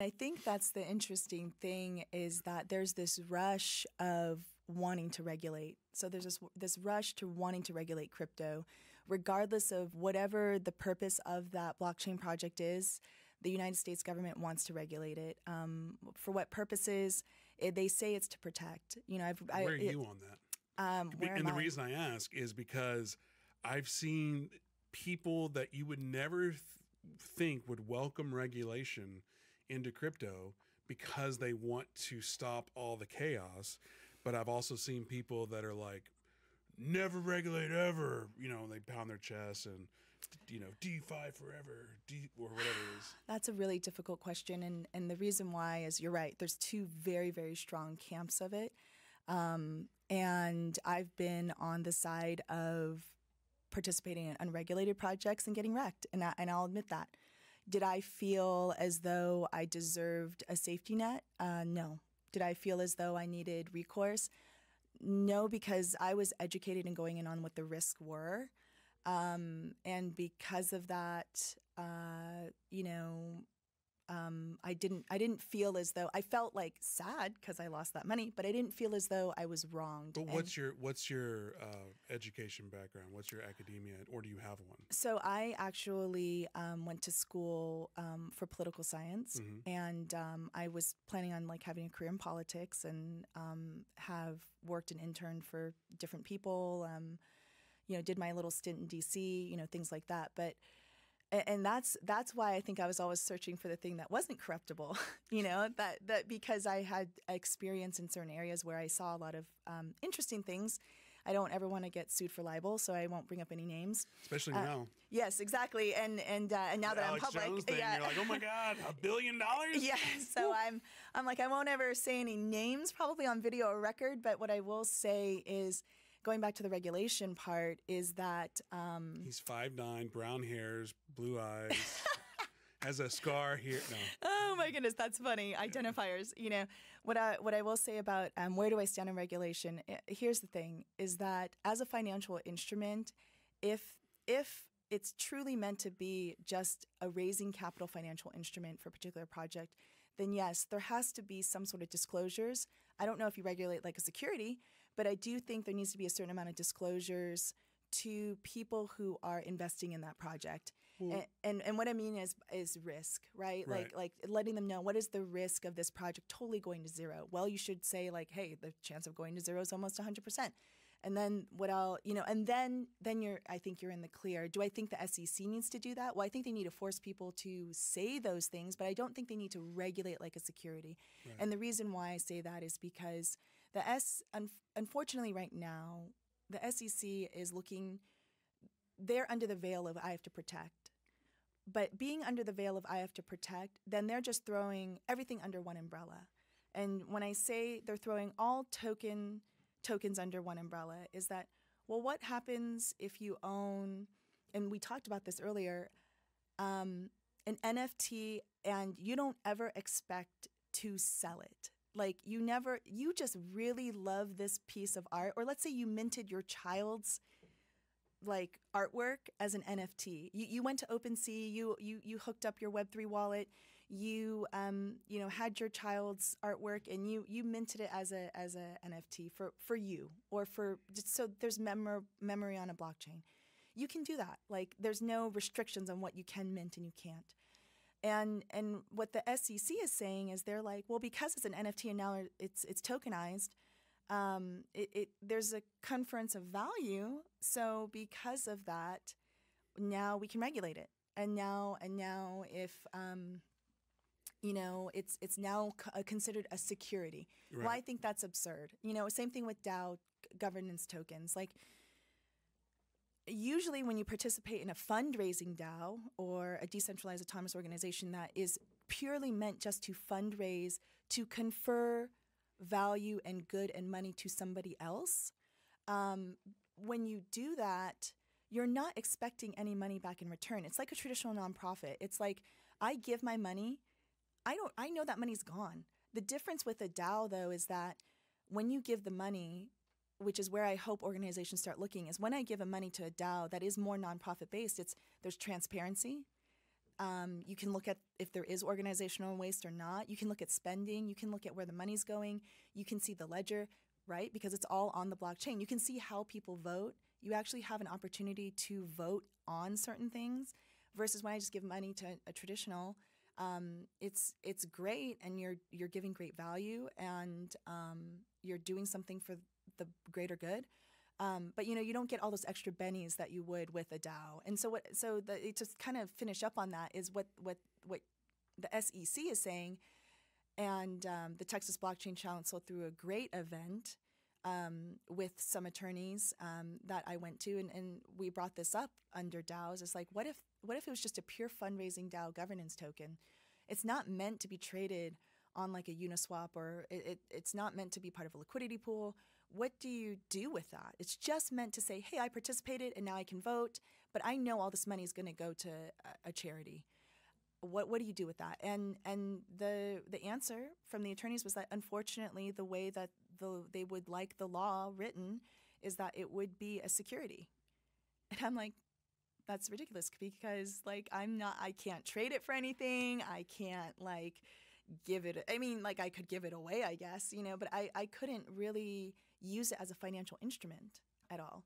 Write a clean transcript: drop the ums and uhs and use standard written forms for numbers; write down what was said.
I think that's the interesting thing is that there's this rush of wanting to regulate. So there's this rush to wanting to regulate crypto, regardless of whatever the purpose of that blockchain project is. The United States government wants to regulate it. For what purposes? They say it's to protect. Where are you on that? And the reason I ask is because I've seen people that you would never think would welcome regulation into crypto because they want to stop all the chaos. But I've also seen people that are like, never regulate ever. They pound their chests and, DeFi forever, or whatever it is. That's a really difficult question. And the reason why is you're right. There's two very, very strong camps of it. And I've been on the side of participating in unregulated projects and getting wrecked. And I'll admit that. Did I feel as though I deserved a safety net? No. Did I feel as though I needed recourse? No, because I was educated in going in on what the risks were. And because of that, I didn't feel as though I felt like sad because I lost that money, but I didn't feel as though I was wronged. But what's your education background? What's your academia, or do you have one? So I actually went to school for political science, and I was planning on having a career in politics, and have worked and interned for different people. Did my little stint in DC, things like that, but. And that's why I think I was always searching for the thing that wasn't corruptible, that because I had experience in certain areas where I saw a lot of interesting things. I don't ever want to get sued for libel, so I won't bring up any names. Especially now. Yes, exactly. And now that I'm public, Jones thing, you're like, oh my God, $1 billion? Yeah. So I'm like, I won't ever say any names probably on video or record, but what I will say is, going back to the regulation part, is that he's 5'9", brown hairs, blue eyes, has a scar here. No. Oh my goodness, that's funny. Identifiers. What I will say about where do I stand in regulation? Here's the thing: is that as a financial instrument, if it's truly meant to be just a raising capital financial instrument for a particular project, then yes, there has to be some sort of disclosures. I don't know if you regulate like a security, but I do think there needs to be a certain amount of disclosures to people who are investing in that project. And what I mean is risk, right? Like letting them know, what is the risk of this project totally going to zero? Well, you should say hey, the chance of going to zero is almost 100%. And then I think you're in the clear. Do I think the SEC needs to do that? Well, I think they need to force people to say those things, but I don't think they need to regulate like a security. Right. And the reason why I say that is because unfortunately right now, the SEC is they're under the veil of I have to protect. But being under the veil of I have to protect, then they're just throwing everything under one umbrella. And when I say they're throwing all tokens under one umbrella, is that, well, what happens if you own, and we talked about this earlier, an NFT and you don't ever expect to sell it. You just really love this piece of art, or let's say you minted your child's artwork as an NFT. You went to OpenSea, you hooked up your Web3 wallet, you had your child's artwork and you minted it as a NFT for you, or for just so there's memory on a blockchain. You can do that. There's no restrictions on what you can mint and you can't. And what the SEC is saying is they're like, well, because it's an NFT and now it's tokenized, there's a conference of value. So because of that, now we can regulate it. And now if it's now considered a security. Right. Well, I think that's absurd. Same thing with DAO governance tokens. Usually when you participate in a fundraising DAO or a decentralized autonomous organization that is purely meant just to fundraise, to confer value and good and money to somebody else, when you do that, you're not expecting any money back in return. It's like a traditional nonprofit. It's like, I give my money, I know that money's gone. The difference with a DAO, though, is that when you give the money, which is where I hope organizations start looking, is when I give a money to a DAO that is more nonprofit based, there's transparency. You can look at if there is organizational waste or not. You can look at spending. You can look at where the money's going. You can see the ledger, right? Because it's all on the blockchain. You can see how people vote. You actually have an opportunity to vote on certain things versus when I just give money to a traditional. It's great, and you're giving great value, and you're doing something for the greater good. But you don't get all those extra bennies that you would with a DAO. And so to kind of finish up on that is what the SEC is saying, and the Texas Blockchain Council through a great event with some attorneys that I went to, and we brought this up under DAOs. It's like, what if it was just a pure fundraising DAO governance token? It's not meant to be traded on like a Uniswap, or it's not meant to be part of a liquidity pool. What do you do with that? It's just meant to say, hey, I participated and now I can vote, but I know all this money is going to go to a charity. What do you do with that? And the answer from the attorneys was that, unfortunately, the way that they would like the law written is that it would be a security. And I'm like, that's ridiculous, because like I can't trade it for anything. I can't like give it. I mean, like I could give it away, I guess, but I couldn't really use it as a financial instrument at all.